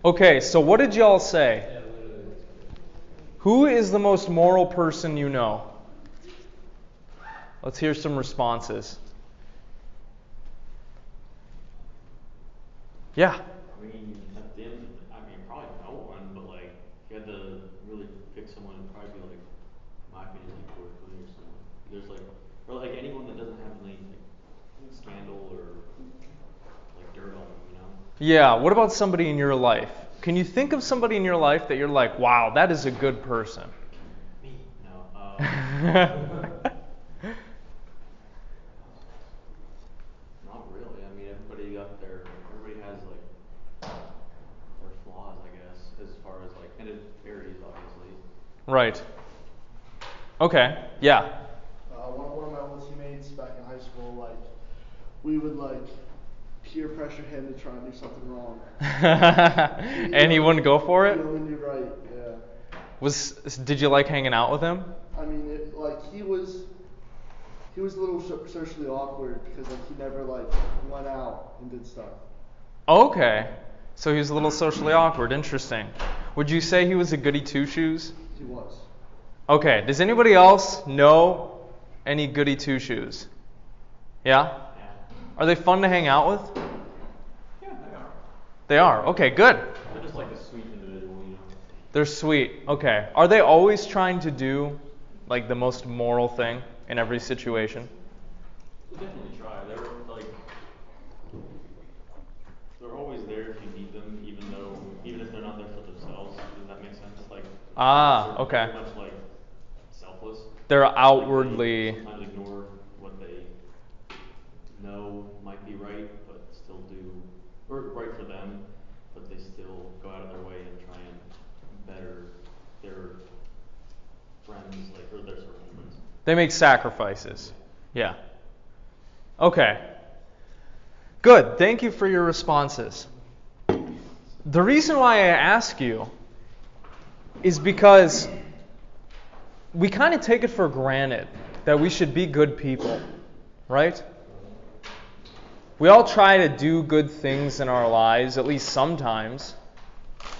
Okay, so what did y'all say? Who is the most moral person you know? Let's hear some responses. Yeah. I mean, at the end, probably no one, but like, if you had to really pick someone, it'd probably be like, my opinion, like George Clooney or someone. There's like, or like anyone that doesn't have any like scandal or like dirt on them, you know? Yeah, what about somebody in your life? Can you think of somebody in your life that you're like, wow, that is a good person? Me? No. Not really. I mean, everybody has like their flaws, I guess, as far as like, and it varies, obviously. Right. Okay, yeah. One of my old teammates back in high school, like, we would like peer pressure him to try and do something wrong. And he wouldn't go for it? He only knew right, yeah. Did you like hanging out with him? I mean, he was a little socially awkward because like he never like went out and did stuff. Okay. So he was a little socially awkward. Interesting. Would you say he was a goody two-shoes? He was. Okay. Does anybody else know any goody two-shoes? Yeah? Are they fun to hang out with? Yeah, they are. They are. Okay, good. They're just like a sweet individual, you know? They're sweet. Okay. Are they always trying to do like the most moral thing in every situation? They definitely try. They're always there if you need them, even if they're not there for themselves. Does that make sense? Like, okay. Very much like selfless. They're outwardly. They sometimes ignore what they know might be right, but still do, or right for them, but they still go out of their way and try and better their friends, like, or their surroundings. They make sacrifices. Yeah. Okay. Good. Thank you for your responses. The reason why I ask you is because we kind of take it for granted that we should be good people, right? We all try to do good things in our lives, at least sometimes,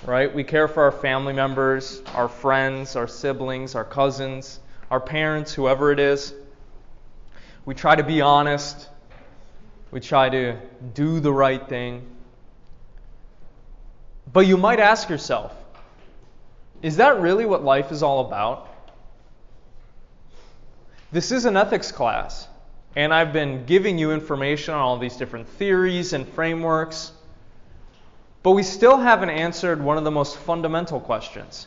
right? We care for our family members, our friends, our siblings, our cousins, our parents, whoever it is. We try to be honest. We try to do the right thing. But you might ask yourself, is that really what life is all about? This is an ethics class, and I've been giving you information on all these different theories and frameworks, but we still haven't answered one of the most fundamental questions.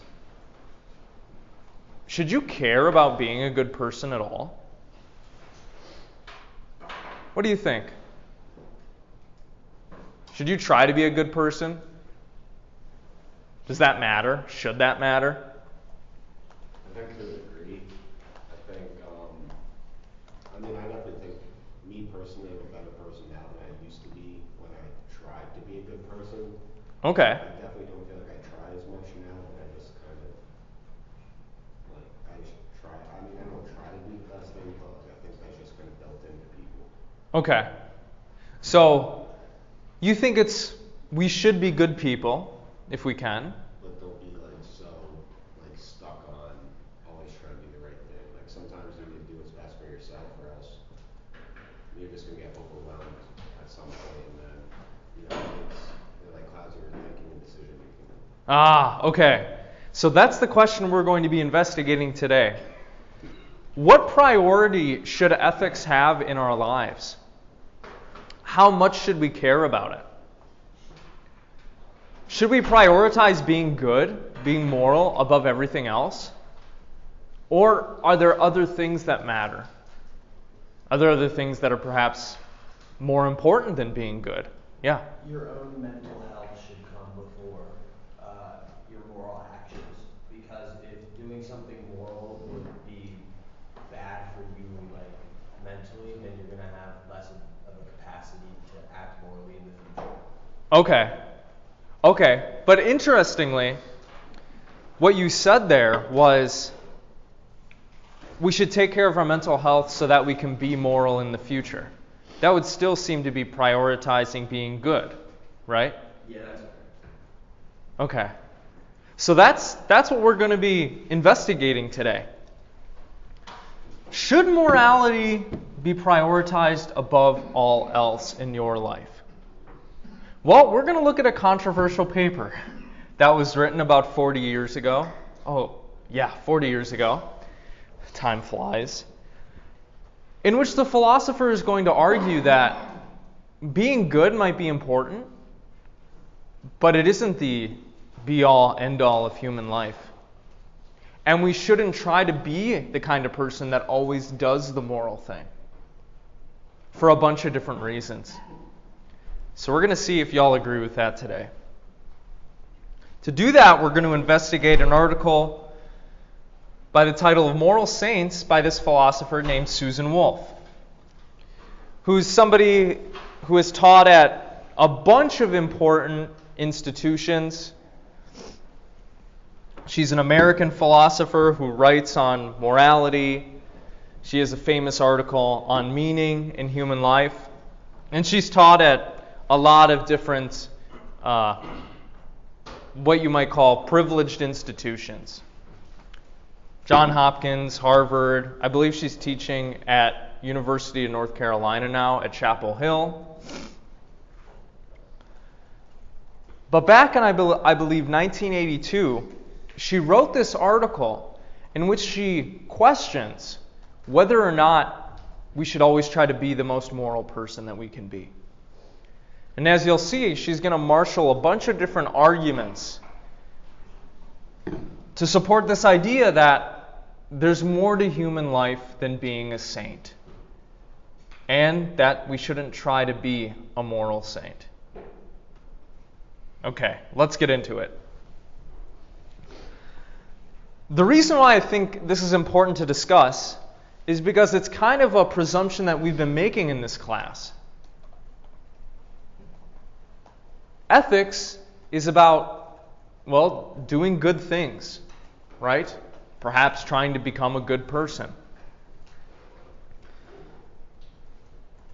Should you care about being a good person at all? What do you think? Should you try to be a good person? Does that matter? Should that matter? I think to a degree. I think, I definitely think me personally am a better person now than I used to be when I tried to be a good person. Okay. I definitely don't feel like I try as much now, and I just kind of, like, I just try, I don't try to do the best thing, but I think that's just kind of built into people. Okay. So, you think we should be good people, if we can. But don't be stuck on always trying to do the right thing. Like sometimes you need to do what's best for yourself, or else you're just gonna get overwhelmed at some point, and then it clouds your thinking and decision making. Okay. So that's the question we're going to be investigating today. What priority should ethics have in our lives? How much should we care about it? Should we prioritize being good, being moral above everything else? Or are there other things that matter? Are there other things that are perhaps more important than being good? Yeah. Your own mental health should come before your moral actions, because if doing something moral would be bad for you, mentally, then you're going to have less of a capacity to act morally in the future. Okay. But interestingly, what you said there was we should take care of our mental health so that we can be moral in the future. That would still seem to be prioritizing being good, right? Yeah, that's Okay. So that's what we're going to be investigating today. Should morality be prioritized above all else in your life? Well, we're going to look at a controversial paper that was written about 40 years ago. Oh, yeah, 40 years ago. Time flies. In which the philosopher is going to argue that being good might be important, but it isn't the be-all, end-all of human life. And we shouldn't try to be the kind of person that always does the moral thing for a bunch of different reasons. So we're going to see if y'all agree with that today. To do that, we're going to investigate an article by the title of Moral Saints by this philosopher named Susan Wolf, who's somebody who has taught at a bunch of important institutions. She's an American philosopher who writes on morality. She has a famous article on meaning in human life. And she's taught at a lot of different, what you might call privileged institutions. Johns Hopkins, Harvard. I believe she's teaching at University of North Carolina now at Chapel Hill. But back in, I believe, 1982, she wrote this article in which she questions whether or not we should always try to be the most moral person that we can be. And as you'll see, she's going to marshal a bunch of different arguments to support this idea that there's more to human life than being a saint, and that we shouldn't try to be a moral saint. Okay, let's get into it. The reason why I think this is important to discuss is because it's kind of a presumption that we've been making in this class. Ethics is about, well, doing good things, right? Perhaps trying to become a good person.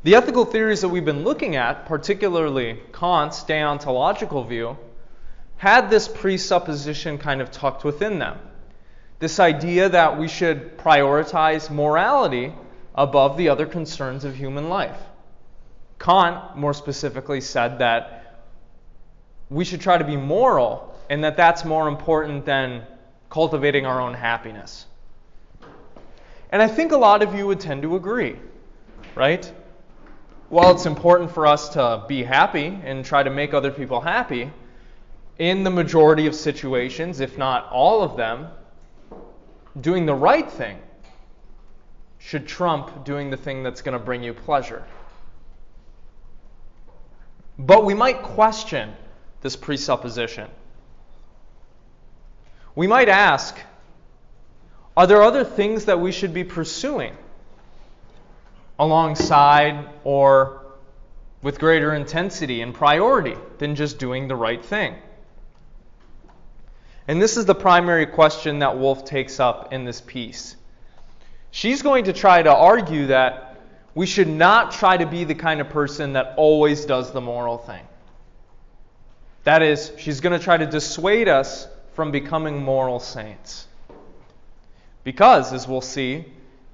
The ethical theories that we've been looking at, particularly Kant's deontological view, had this presupposition kind of tucked within them. This idea that we should prioritize morality above the other concerns of human life. Kant, more specifically, said that we should try to be moral, and that that's more important than cultivating our own happiness. And I think a lot of you would tend to agree, right? While it's important for us to be happy and try to make other people happy, in the majority of situations, if not all of them, doing the right thing should trump doing the thing that's going to bring you pleasure. But we might question this presupposition. We might ask, are there other things that we should be pursuing alongside or with greater intensity and priority than just doing the right thing? And this is the primary question that Wolf takes up in this piece. She's going to try to argue that we should not try to be the kind of person that always does the moral thing. That is, she's going to try to dissuade us from becoming moral saints. Because, as we'll see,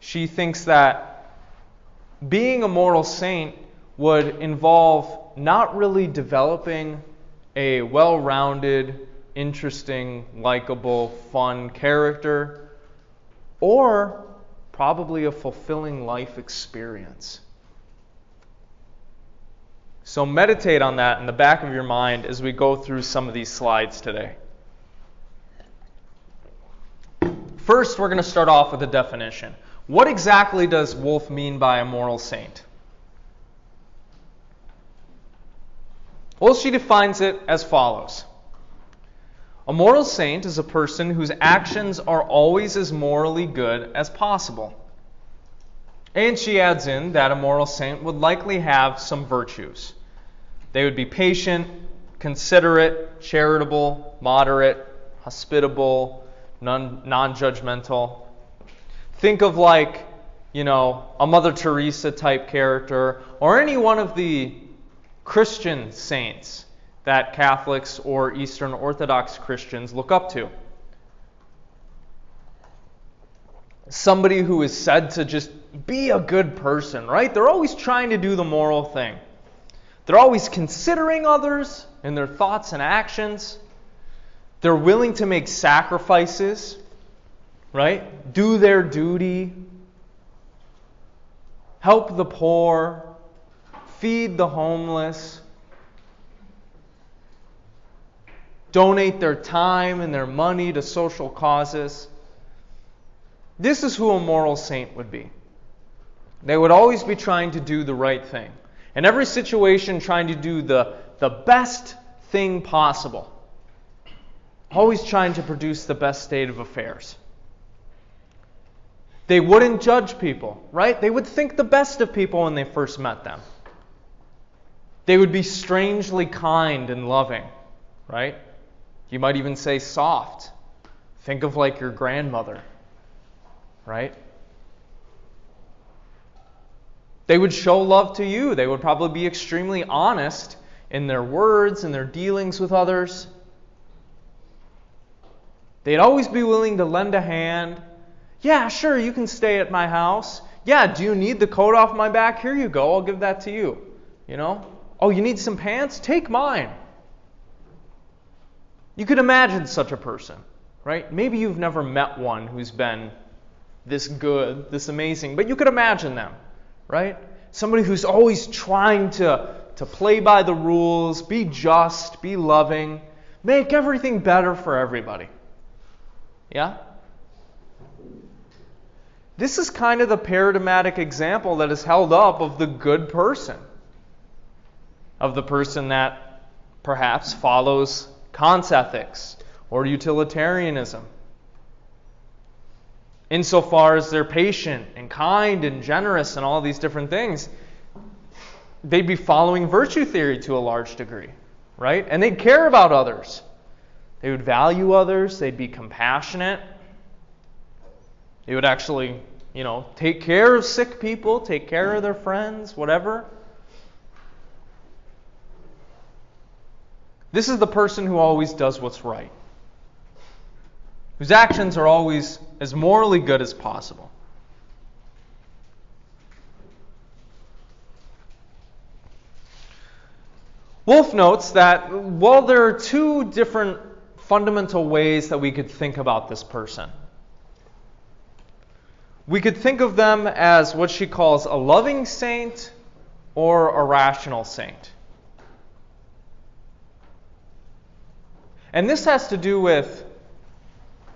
she thinks that being a moral saint would involve not really developing a well-rounded, interesting, likable, fun character, or probably a fulfilling life experience. So meditate on that in the back of your mind as we go through some of these slides today. First, we're going to start off with a definition. What exactly does Wolf mean by a moral saint? Well, she defines it as follows. A moral saint is a person whose actions are always as morally good as possible. And she adds in that a moral saint would likely have some virtues. They would be patient, considerate, charitable, moderate, hospitable, non-judgmental. Think of like, a Mother Teresa type character, or any one of the Christian saints that Catholics or Eastern Orthodox Christians look up to. Somebody who is said to just be a good person, right? They're always trying to do the moral thing. They're always considering others in their thoughts and actions. They're willing to make sacrifices, right? Do their duty. Help the poor. Feed the homeless. Donate their time and their money to social causes. This is who a moral saint would be. They would always be trying to do the right thing. In every situation, trying to do the best thing possible. Always trying to produce the best state of affairs. They wouldn't judge people, right? They would think the best of people when they first met them. They would be strangely kind and loving, right? You might even say soft. Think of like your grandmother, right? They would show love to you. They would probably be extremely honest in their words and their dealings with others. They'd always be willing to lend a hand. Yeah, sure, you can stay at my house. Yeah, do you need the coat off my back? Here you go, I'll give that to you. You know? Oh, you need some pants? Take mine. You could imagine such a person, right? Maybe you've never met one who's been this good, this amazing, but you could imagine them, right? Somebody who's always trying to play by the rules, be just, be loving, make everything better for everybody. Yeah? This is kind of the paradigmatic example that is held up of the good person. Of the person that perhaps follows Kant's ethics or utilitarianism. Insofar as they're patient and kind and generous and all these different things, they'd be following virtue theory to a large degree, right? And they'd care about others. They would value others. They'd be compassionate. They would actually, take care of sick people, take care of their friends, whatever. This is the person who always does what's right, whose actions are always as morally good as possible. Wolff notes that while there are two different fundamental ways that we could think about this person, we could think of them as what she calls a loving saint or a rational saint. And this has to do with,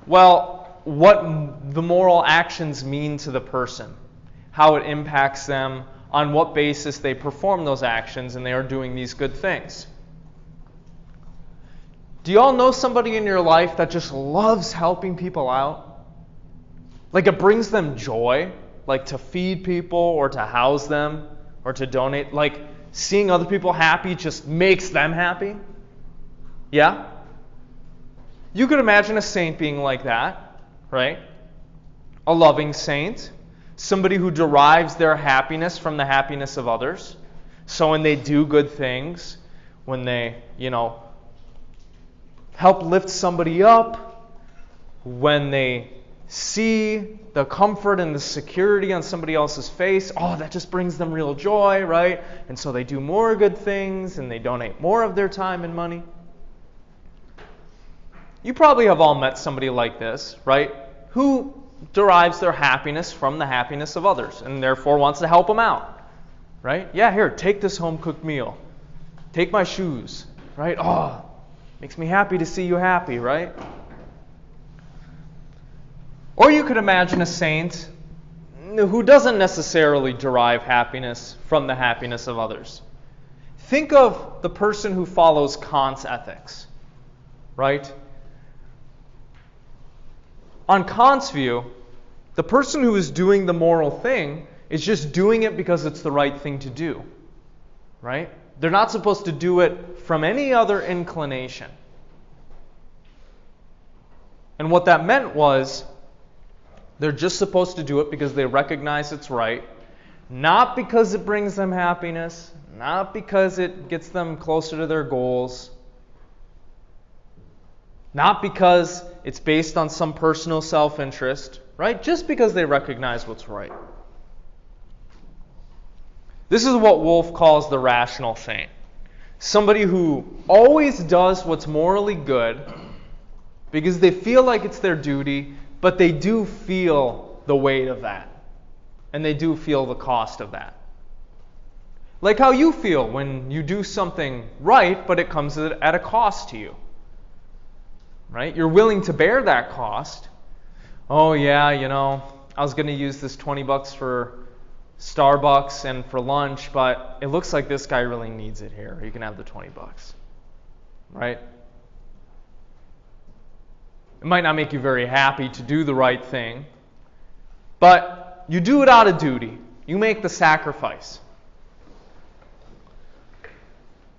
what the moral actions mean to the person, how it impacts them, on what basis they perform those actions and they are doing these good things. Do you all know somebody in your life that just loves helping people out? Like it brings them joy, like to feed people or to house them or to donate. Like seeing other people happy just makes them happy? Yeah? You could imagine a saint being like that, right? A loving saint. Somebody who derives their happiness from the happiness of others. So when they do good things, when they, help lift somebody up, when they see the comfort and the security on somebody else's face, that just brings them real joy, right? And so they do more good things and they donate more of their time and money. You probably have all met somebody like this, right? Who derives their happiness from the happiness of others and therefore wants to help them out, right? Yeah, here, take this home-cooked meal. Take my shoes, right? Makes me happy to see you happy, right? Or you could imagine a saint who doesn't necessarily derive happiness from the happiness of others. Think of the person who follows Kant's ethics, right? On Kant's view, the person who is doing the moral thing is just doing it because it's the right thing to do, right? They're not supposed to do it from any other inclination. And what that meant was they're just supposed to do it because they recognize it's right, not because it brings them happiness, not because it gets them closer to their goals, Not because it's based on some personal self-interest, right? Just because they recognize what's right. This is what Wolff calls the rational saint. Somebody who always does what's morally good because they feel like it's their duty, but they do feel the weight of that. And they do feel the cost of that. Like how you feel when you do something right, but it comes at a cost to you. Right? You're willing to bear that cost. Oh yeah, I was going to use this $20 for Starbucks and for lunch, but it looks like this guy really needs it here. You can have the $20. Right? It might not make you very happy to do the right thing, but you do it out of duty. You make the sacrifice.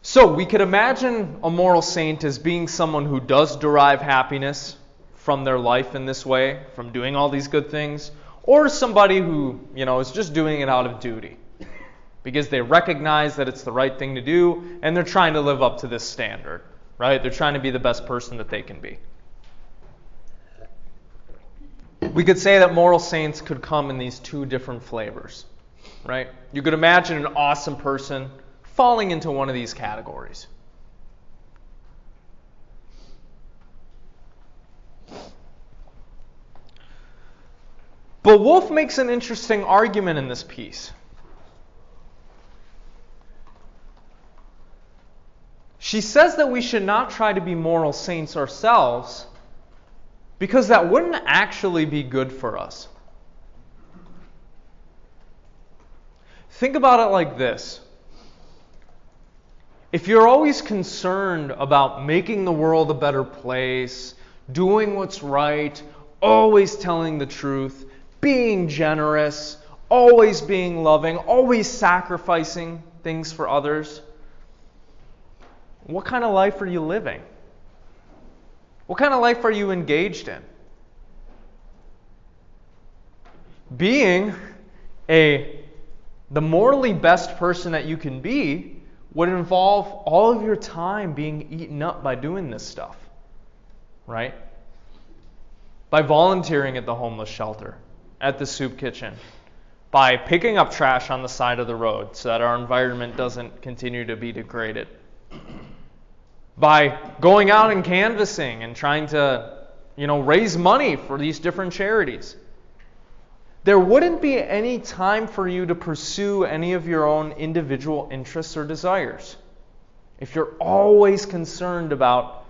So we could imagine a moral saint as being someone who does derive happiness from their life in this way, from doing all these good things, or somebody who, is just doing it out of duty because they recognize that it's the right thing to do and they're trying to live up to this standard, right? They're trying to be the best person that they can be. We could say that moral saints could come in these two different flavors, right? You could imagine an awesome person falling into one of these categories. But Wolff makes an interesting argument in this piece. She says that we should not try to be moral saints ourselves because that wouldn't actually be good for us. Think about it like this. If you're always concerned about making the world a better place, doing what's right, always telling the truth, being generous, always being loving, always sacrificing things for others, what kind of life are you living? What kind of life are you engaged in? Being the morally best person that you can be would involve all of your time being eaten up by doing this stuff, right? By volunteering at the homeless shelter, at the soup kitchen, by picking up trash on the side of the road so that our environment doesn't continue to be degraded, by going out and canvassing and trying to, raise money for these different charities. There wouldn't be any time for you to pursue any of your own individual interests or desires. If you're always concerned about,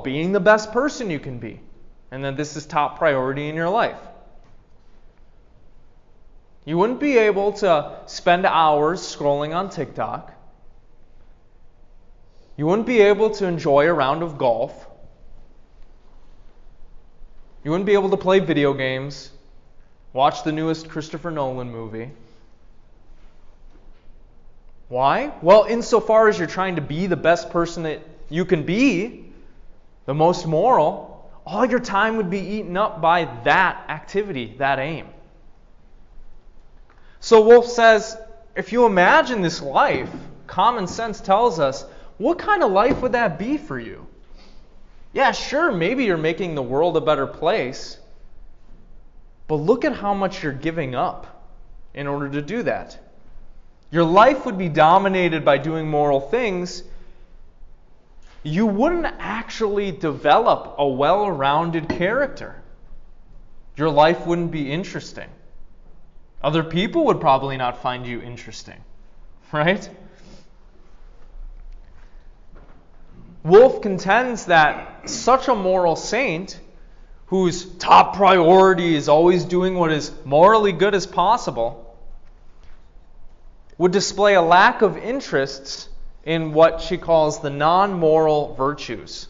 being the best person you can be, and that this is top priority in your life. You wouldn't be able to spend hours scrolling on TikTok. You wouldn't be able to enjoy a round of golf. You wouldn't be able to play video games, watch the newest Christopher Nolan movie. Why? Well, insofar as you're trying to be the best person that you can be, the most moral, all your time would be eaten up by that activity, that aim. So Wolff says, if you imagine this life, common sense tells us, what kind of life would that be for you? Yeah, sure, maybe you're making the world a better place, but look at how much you're giving up in order to do that. Your life would be dominated by doing moral things. You wouldn't actually develop a well-rounded character. Your life wouldn't be interesting. Other people would probably not find you interesting, right? Wolff contends that such a moral saint, whose top priority is always doing what is morally good as possible, would display a lack of interests in what she calls the non-moral virtues.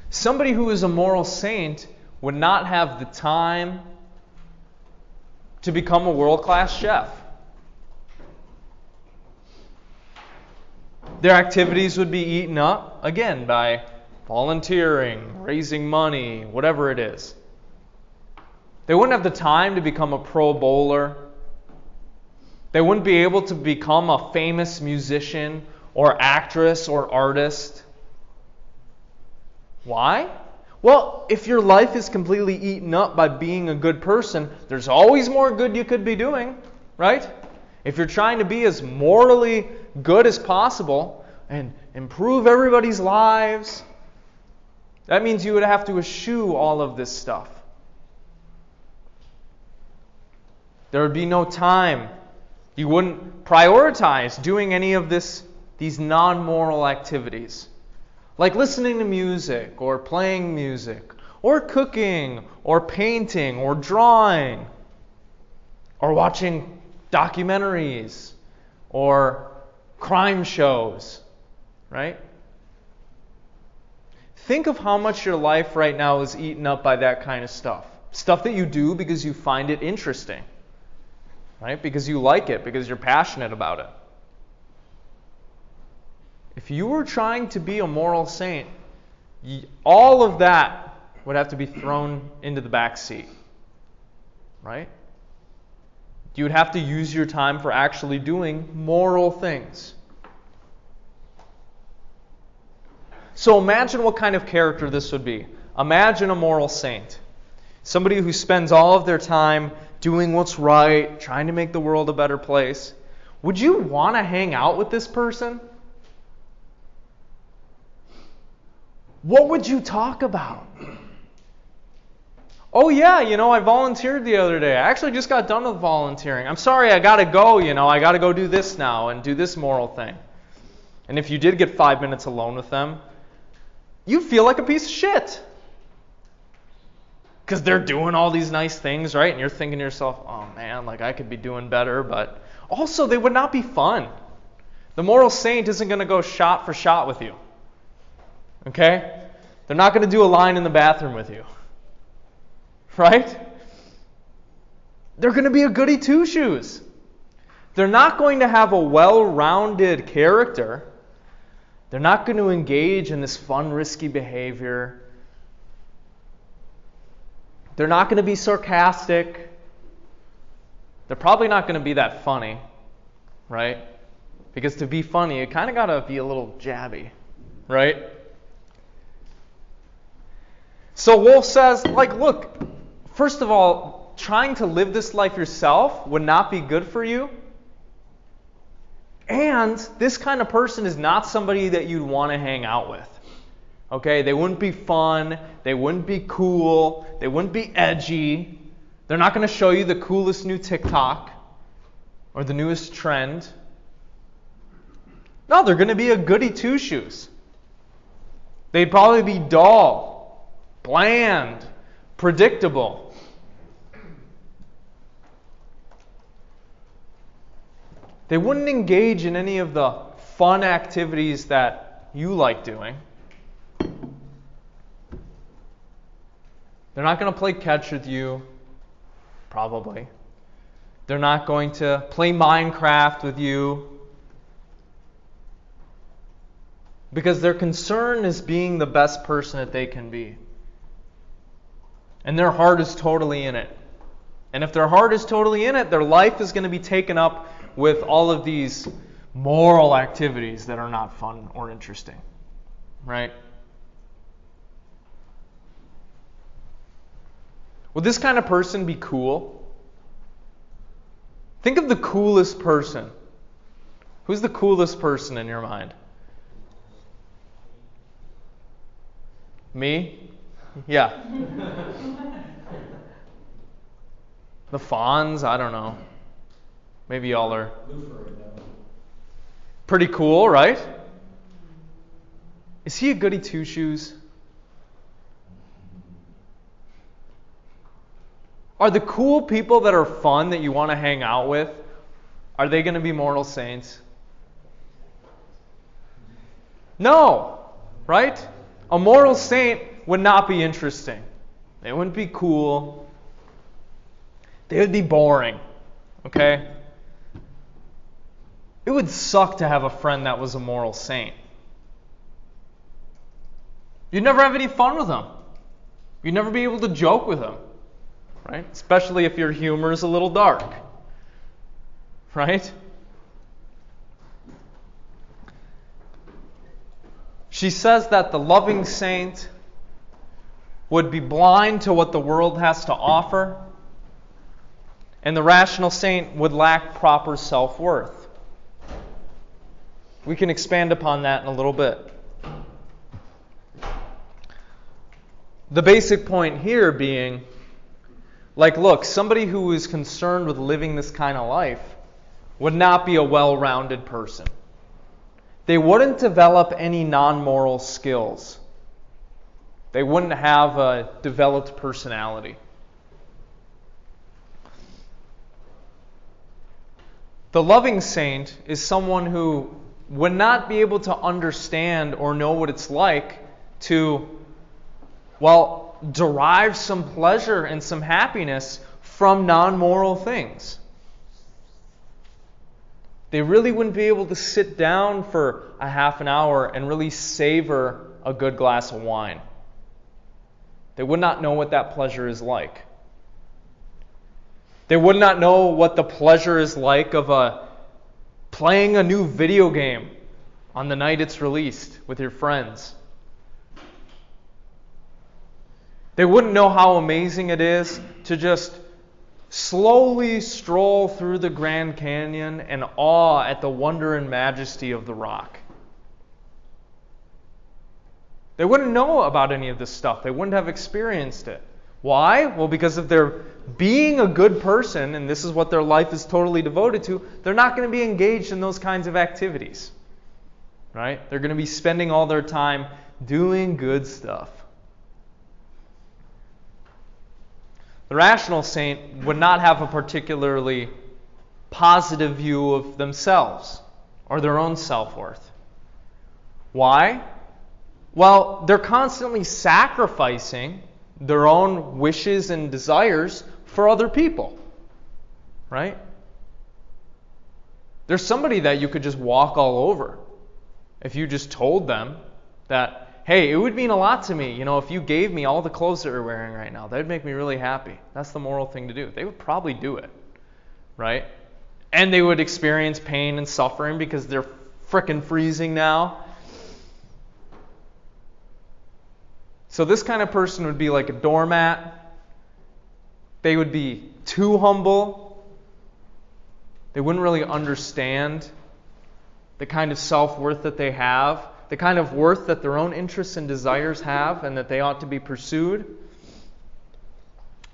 Somebody who is a moral saint would not have the time to become a world-class chef. Their activities would be eaten up, again, by volunteering, raising money, whatever it is. They wouldn't have the time to become a pro bowler. They wouldn't be able to become a famous musician or actress or artist. Why? Well, if your life is completely eaten up by being a good person, there's always more good you could be doing, right? If you're trying to be as morally good as possible and improve everybody's lives, that means you would have to eschew all of this stuff. There would be no time. You wouldn't prioritize doing any of these non-moral activities. Like listening to music, or playing music, or cooking, or painting, or drawing, or watching documentaries, or crime shows, right? Think of how much your life right now is eaten up by that kind of stuff. Stuff that you do because you find it interesting, right? Because you like it, because you're passionate about it. If you were trying to be a moral saint, all of that would have to be thrown into the back seat, right? You would have to use your time for actually doing moral things. So imagine what kind of character this would be. Imagine a moral saint. Somebody who spends all of their time doing what's right, trying to make the world a better place. Would you want to hang out with this person? What would you talk about? Oh yeah, I volunteered the other day. I actually just got done with volunteering. I'm sorry, I got to go, I got to go do this now and do this moral thing. And if you did get 5 minutes alone with them, you feel like a piece of shit. Because they're doing all these nice things, right? And you're thinking to yourself, oh man, I could be doing better. But also, they would not be fun. The moral saint isn't going to go shot for shot with you. Okay? They're not going to do a line in the bathroom with you. Right? They're going to be a goody two-shoes. They're not going to have a well-rounded character. They're not going to engage in this fun, risky behavior. They're not going to be sarcastic. They're probably not going to be that funny, right? Because to be funny, you kind of got to be a little jabby, right? So Wolf says, look, first of all, trying to live this life yourself would not be good for you. And this kind of person is not somebody that you'd want to hang out with. Okay, they wouldn't be fun, they wouldn't be cool, they wouldn't be edgy. They're not going to show you the coolest new TikTok or the newest trend. No, they're going to be a goody two-shoes. They'd probably be dull, bland, predictable. They wouldn't engage in any of the fun activities that you like doing. They're not going to play catch with you, probably. They're not going to play Minecraft with you. Because their concern is being the best person that they can be. And their heart is totally in it. And if their heart is totally in it, their life is going to be taken up with all of these moral activities that are not fun or interesting. Right? Would this kind of person be cool? Think of the coolest person. Who's the coolest person in your mind? Me? Yeah. The Fonz? I don't know. Maybe y'all are pretty cool, right? Is he a goody two-shoes? Are the cool people that are fun that you want to hang out with, are they going to be moral saints? No, right? A moral saint would not be interesting. They wouldn't be cool. They would be boring, okay? It would suck to have a friend that was a moral saint. You'd never have any fun with them. You'd never be able to joke with them. Right? Especially if your humor is a little dark. Right? She says that the loving saint would be blind to what the world has to offer, and the rational saint would lack proper self-worth. We can expand upon that in a little bit. The basic point here being, like, look, somebody who is concerned with living this kind of life would not be a well-rounded person. They wouldn't develop any non-moral skills. They wouldn't have a developed personality. The loving saint is someone who would not be able to understand or know what it's like to, well, derive some pleasure and some happiness from non-moral things. They really wouldn't be able to sit down for a half an hour and really savor a good glass of wine. They would not know what that pleasure is like. They would not know what the pleasure is like of playing a new video game on the night it's released with your friends. They wouldn't know how amazing it is to just slowly stroll through the Grand Canyon in awe at the wonder and majesty of the rock. They wouldn't know about any of this stuff. They wouldn't have experienced it. Why? Well, because if they're being a good person, and this is what their life is totally devoted to, they're not going to be engaged in those kinds of activities. Right? They're going to be spending all their time doing good stuff. The rational saint would not have a particularly positive view of themselves or their own self-worth. Why? Well, they're constantly sacrificing their own wishes and desires for other people. Right? There's somebody that you could just walk all over if you just told them that, hey, it would mean a lot to me, if you gave me all the clothes that you're wearing right now. That would make me really happy. That's the moral thing to do. They would probably do it, right? And they would experience pain and suffering because they're frickin' freezing now. So this kind of person would be like a doormat. They would be too humble. They wouldn't really understand the kind of self-worth that they have, the kind of worth that their own interests and desires have and that they ought to be pursued.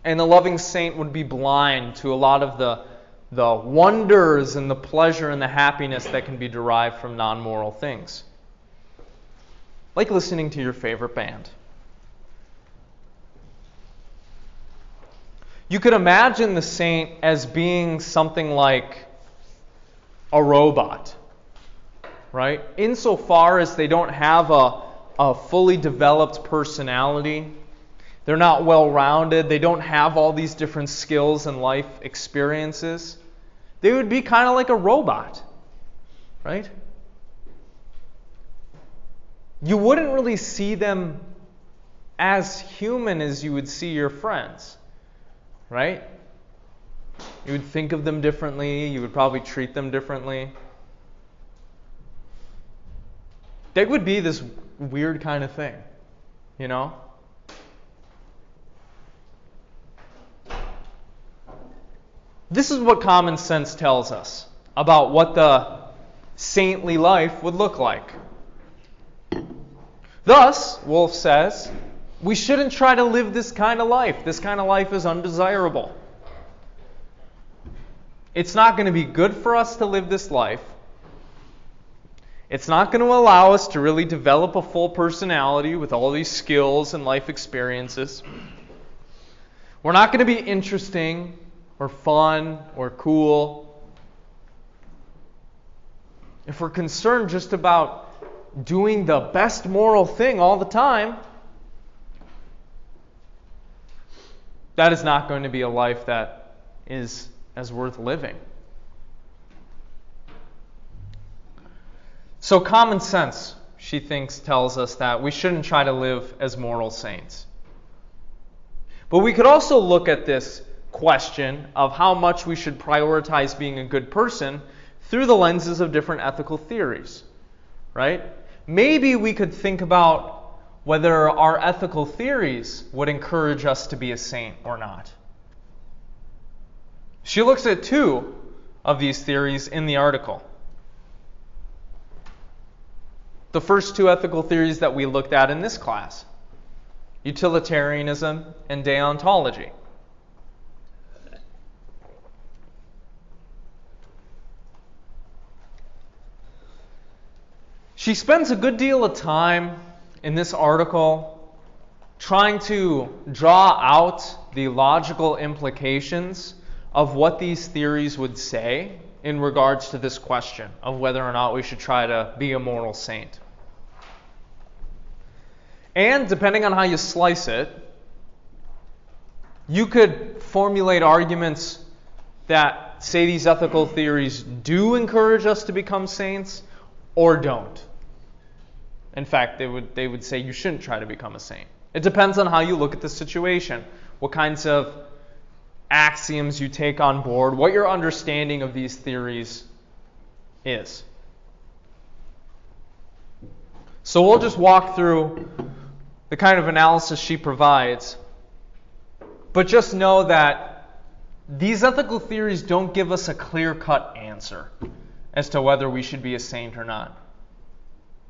And the loving saint would be blind to a lot of the wonders and the pleasure and the happiness that can be derived from non-moral things. Like listening to your favorite band. You could imagine the saint as being something like a robot. Right? Insofar as they don't have a fully developed personality, they're not well-rounded, they don't have all these different skills and life experiences, they would be kind of like a robot. Right? You wouldn't really see them as human as you would see your friends. Right? You would think of them differently, you would probably treat them differently. They would be this weird kind of thing, This is what common sense tells us about what the saintly life would look like. Thus, Wolf says, we shouldn't try to live this kind of life. This kind of life is undesirable. It's not going to be good for us to live this life. It's not going to allow us to really develop a full personality with all these skills and life experiences. We're not going to be interesting or fun or cool. If we're concerned just about doing the best moral thing all the time, that is not going to be a life that is as worth living. So common sense, she thinks, tells us that we shouldn't try to live as moral saints. But we could also look at this question of how much we should prioritize being a good person through the lenses of different ethical theories, right? Maybe we could think about, whether our ethical theories would encourage us to be a saint or not. She looks at two of these theories in the article. The first two ethical theories that we looked at in this class: utilitarianism and deontology. She spends a good deal of time in this article trying to draw out the logical implications of what these theories would say in regards to this question of whether or not we should try to be a moral saint. And depending on how you slice it, you could formulate arguments that say these ethical theories do encourage us to become saints or don't. In fact, they would say you shouldn't try to become a saint. It depends on how you look at the situation, what kinds of axioms you take on board, what your understanding of these theories is. So we'll just walk through the kind of analysis she provides, but just know that these ethical theories don't give us a clear-cut answer as to whether we should be a saint or not.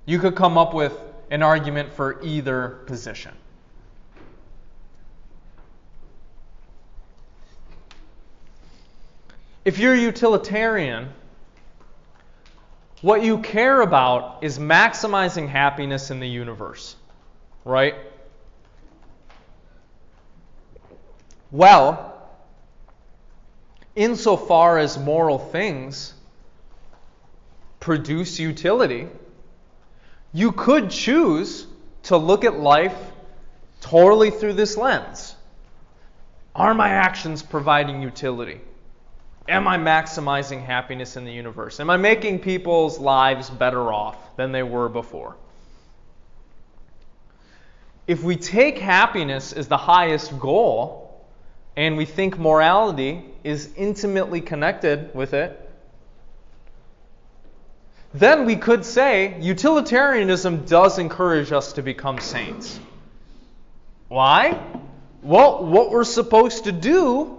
You could come up with an argument for either position. If you're a utilitarian, what you care about is maximizing happiness in the universe, right? Well, insofar as moral things produce utility, you could choose to look at life totally through this lens. Are my actions providing utility? Am I maximizing happiness in the universe? Am I making people's lives better off than they were before? If we take happiness as the highest goal, and we think morality is intimately connected with it, then we could say utilitarianism does encourage us to become saints. Why? Well, what we're supposed to do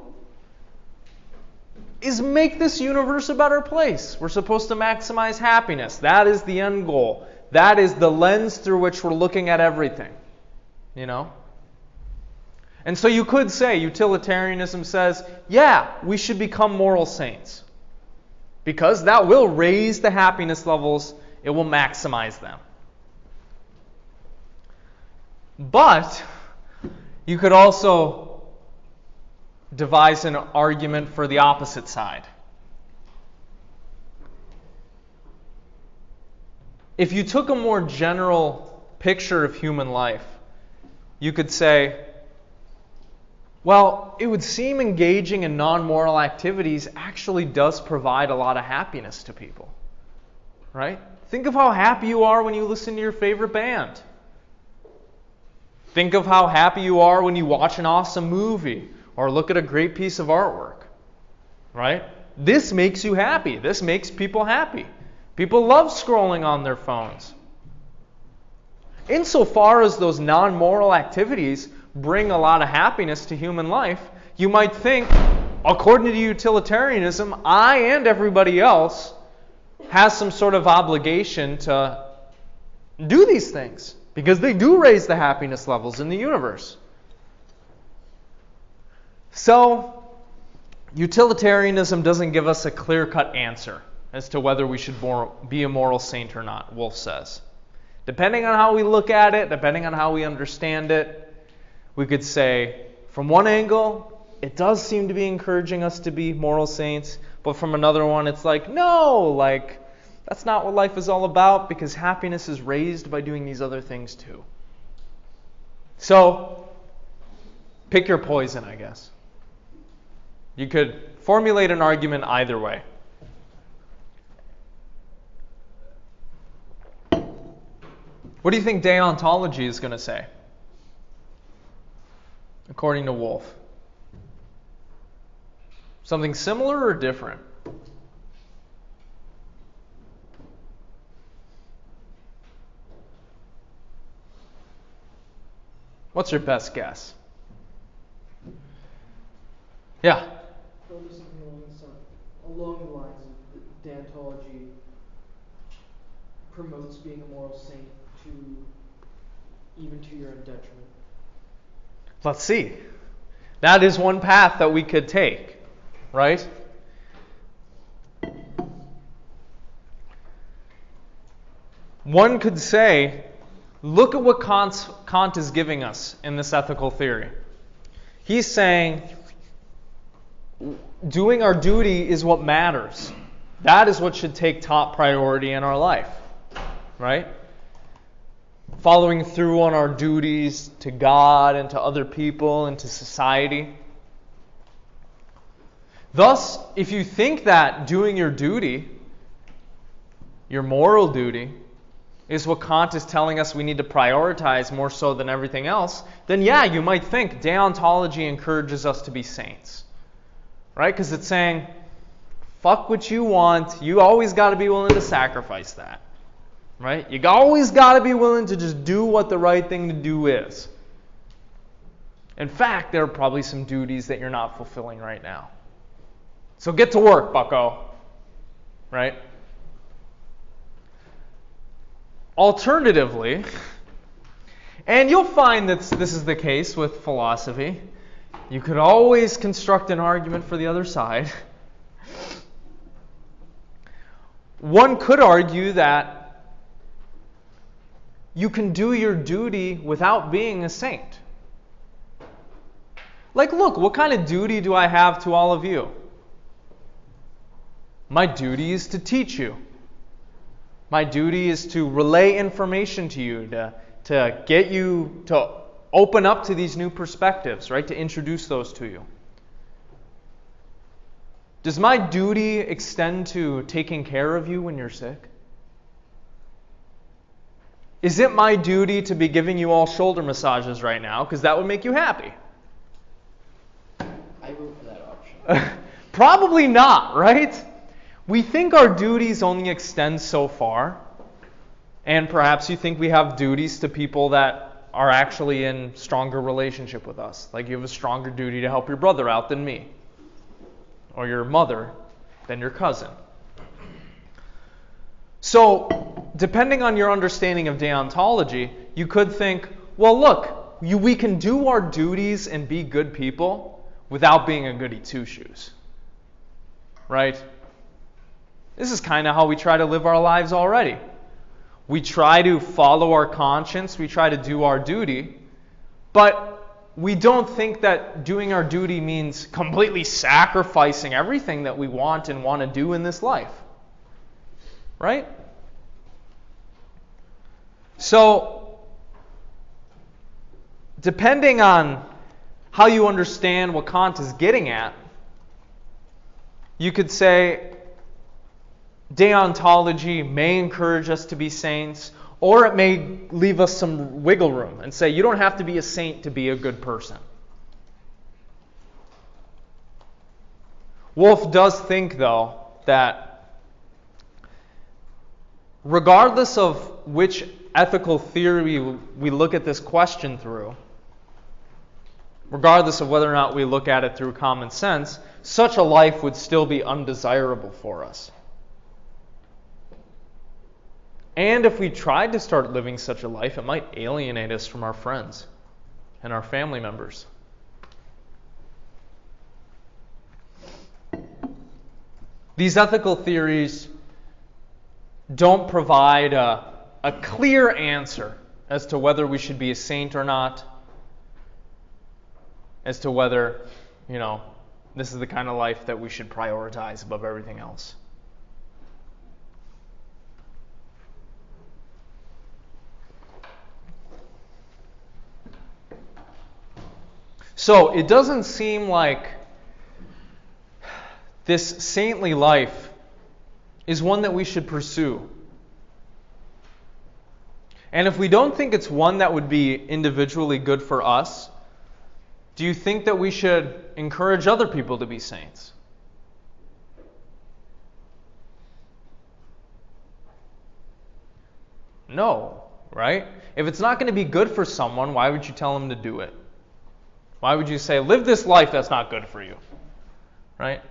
is make this universe a better place. We're supposed to maximize happiness. That is the end goal. That is the lens through which we're looking at everything. You know? And so you could say utilitarianism says, yeah, we should become moral saints. Because that will raise the happiness levels, it will maximize them. But you could also devise an argument for the opposite side. If you took a more general picture of human life, you could say, well, it would seem engaging in non-moral activities actually does provide a lot of happiness to people, right? Think of how happy you are when you listen to your favorite band. Think of how happy you are when you watch an awesome movie or look at a great piece of artwork, right? This makes you happy. This makes people happy. People love scrolling on their phones. Insofar as those non-moral activities bring a lot of happiness to human life, you might think, according to utilitarianism, I and everybody else has some sort of obligation to do these things because they do raise the happiness levels in the universe. So, utilitarianism doesn't give us a clear-cut answer as to whether we should be a moral saint or not, Wolf says. Depending on how we look at it, depending on how we understand it, we could say, from one angle, it does seem to be encouraging us to be moral saints, but from another one, it's like, no, that's not what life is all about because happiness is raised by doing these other things too. So, pick your poison, I guess. You could formulate an argument either way. What do you think deontology is going to say? According to Wolf. Something similar or different? What's your best guess? Yeah. Probably something along the lines of the deontology promotes being a moral saint even to your own detriment. Let's see. That is one path that we could take, right? One could say, look at what Kant is giving us in this ethical theory. He's saying, doing our duty is what matters. That is what should take top priority in our life, right? Following through on our duties to God and to other people and to society. Thus, if you think that doing your duty, your moral duty, is what Kant is telling us we need to prioritize more so than everything else, then yeah, you might think deontology encourages us to be saints. Right? Because it's saying, fuck what you want, you always got to be willing to sacrifice that. Right? You always got to be willing to just do what the right thing to do is. In fact, there are probably some duties that you're not fulfilling right now. So get to work, bucko. Right? Alternatively, and you'll find that this is the case with philosophy, you could always construct an argument for the other side. One could argue that you can do your duty without being a saint. Like, look, what kind of duty do I have to all of you? My duty is to teach you. My duty is to relay information to you, to get you to open up to these new perspectives, right? To introduce those to you. Does my duty extend to taking care of you when you're sick? Is it my duty to be giving you all shoulder massages right now because that would make you happy? I vote for that option. Probably not, right? We think our duties only extend so far. And perhaps you think we have duties to people that are actually in stronger relationship with us. Like you have a stronger duty to help your brother out than me. Or your mother than your cousin. So, depending on your understanding of deontology, you could think, well, look, we can do our duties and be good people without being a goody two-shoes. Right? This is kind of how we try to live our lives already. We try to follow our conscience, we try to do our duty, but we don't think that doing our duty means completely sacrificing everything that we want to do in this life. Right? So, depending on how you understand what Kant is getting at, you could say deontology may encourage us to be saints, or it may leave us some wiggle room and say you don't have to be a saint to be a good person. Wolff does think, though, that regardless of which ethical theory we look at this question through, regardless of whether or not we look at it through common sense, such a life would still be undesirable for us. And if we tried to start living such a life, it might alienate us from our friends and our family members. These ethical theories don't provide a clear answer as to whether we should be a saint or not, as to whether, this is the kind of life that we should prioritize above everything else. So it doesn't seem like this saintly life is one that we should pursue. And if we don't think it's one that would be individually good for us, do you think that we should encourage other people to be saints? No. right? If it's not going to be good for someone, why would you tell them to do it? Why would you say, live this life that's not good for you? Right?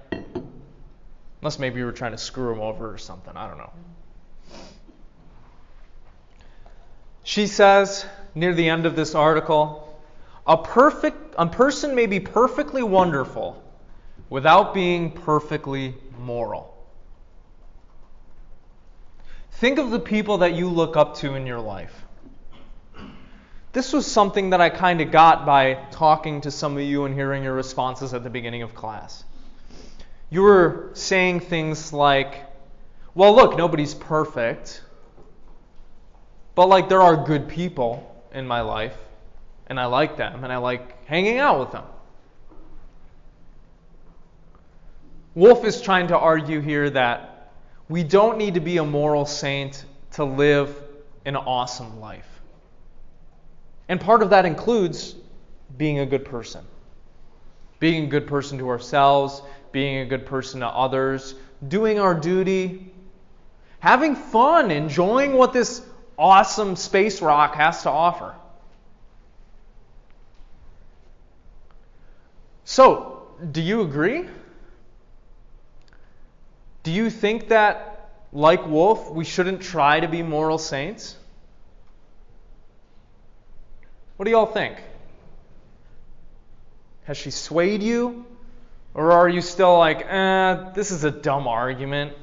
Unless maybe you were trying to screw them over or something. I don't know. She says, near the end of this article, a person may be perfectly wonderful without being perfectly moral. Think of the people that you look up to in your life. This was something that I kind of got by talking to some of you and hearing your responses at the beginning of class. You were saying things like, well, look, nobody's perfect, but like there are good people in my life, and I like them, and I like hanging out with them. Wolf is trying to argue here that we don't need to be a moral saint to live an awesome life. And part of that includes being a good person. Being a good person to ourselves, being a good person to others, doing our duty, having fun, enjoying what this awesome space rock has to offer. So, do you agree? Do you think that, like Wolf, we shouldn't try to be moral saints? What do y'all think? Has she swayed you? Or are you still like, this is a dumb argument.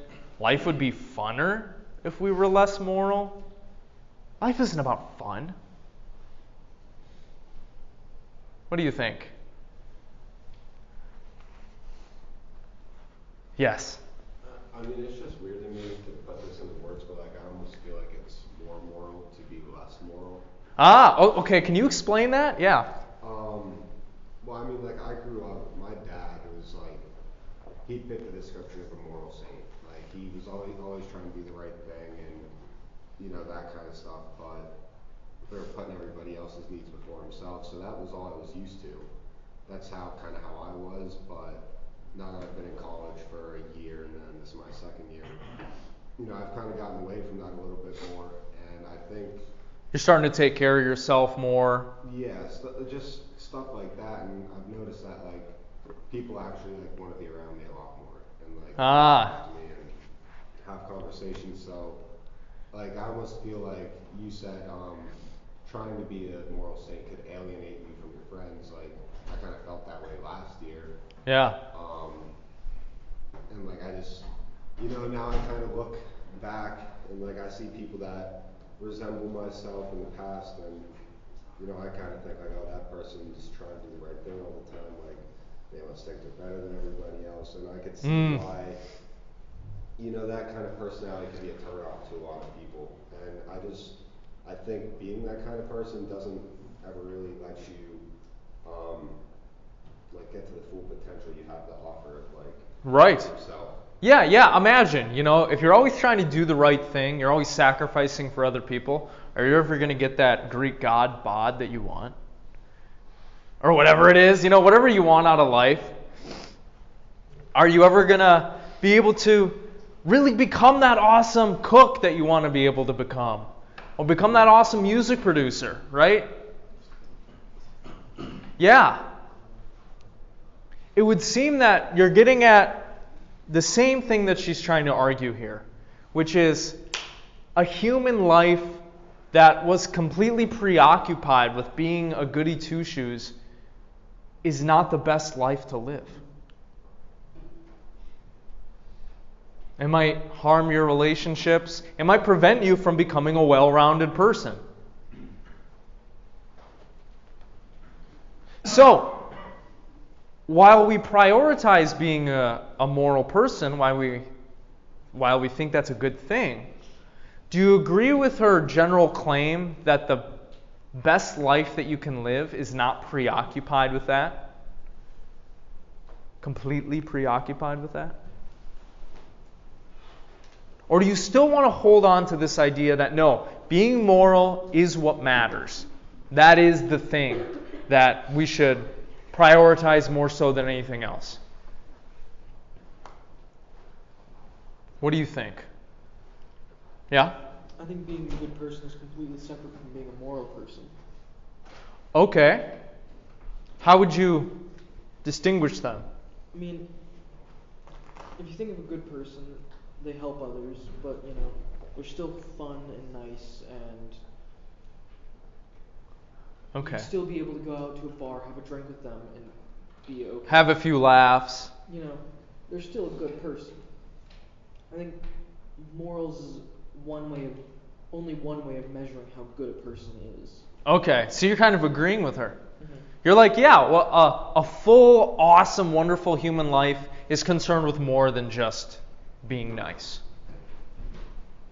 Life would be funner if we were less moral? Life isn't about fun. What do you think? Yes? I mean, it's just weird to me to put this into words, but like I almost feel like it's more moral to be less moral. Okay. Can you explain that? Yeah. Well, I mean, like I grew up, my dad was like, he fit the description of a moral saint. Like he was always trying to do the right thing and, you know, that kind of stuff, but they were putting everybody else's needs before himself, so that was all I was used to. That's how I was, but now that I've been in college for a year and then this is my second year, you know, I've kind of gotten away from that a little bit more, and I think you're starting to take care of yourself more. Yeah, just stuff like that, and I've noticed that like people actually like want to be around me a lot more and like talk to me and have conversations. So like I almost feel like you said trying to be a moral saint could alienate you from your friends. Like I kind of felt that way last year. Yeah. And like I just, you know, now I kind of look back and like I see people that resemble myself in the past, and you know I kind of think like, oh, that person just trying to do the right thing all the time, like they must think they're better than everybody else, and I could see why, you know, that kind of personality could be a turnoff to a lot of people, and I think being that kind of person doesn't ever really let you like get to the full potential you have to offer, like right. yourself. Yeah, imagine, you know, if you're always trying to do the right thing, you're always sacrificing for other people, are you ever going to get that Greek god bod that you want? Or whatever it is, you know, whatever you want out of life. Are you ever going to be able to really become that awesome cook that you want to be able to become? Or become that awesome music producer, right? Yeah. It would seem that you're getting at the same thing that she's trying to argue here, which is a human life that was completely preoccupied with being a goody two-shoes is not the best life to live. It might harm your relationships. It might prevent you from becoming a well-rounded person. So, while we prioritize being a moral person, while we think that's a good thing, do you agree with her general claim that the best life that you can live is not preoccupied with that? Completely preoccupied with that? Or do you still want to hold on to this idea that no, being moral is what matters? That is the thing that we should prioritize more so than anything else. What do you think? Yeah? I think being a good person is completely separate from being a moral person. Okay. How would you distinguish them? I mean, if you think of a good person, they help others, but you know, they're still fun and nice, and Okay. you'd still be able to go out to a bar, have a drink with them, and be okay. Have a few laughs. You know, they're still a good person. I think morals is only one way of measuring how good a person is. Okay, so you're kind of agreeing with her. Mm-hmm. You're like, yeah, well, a full, awesome, wonderful human life is concerned with more than just being nice.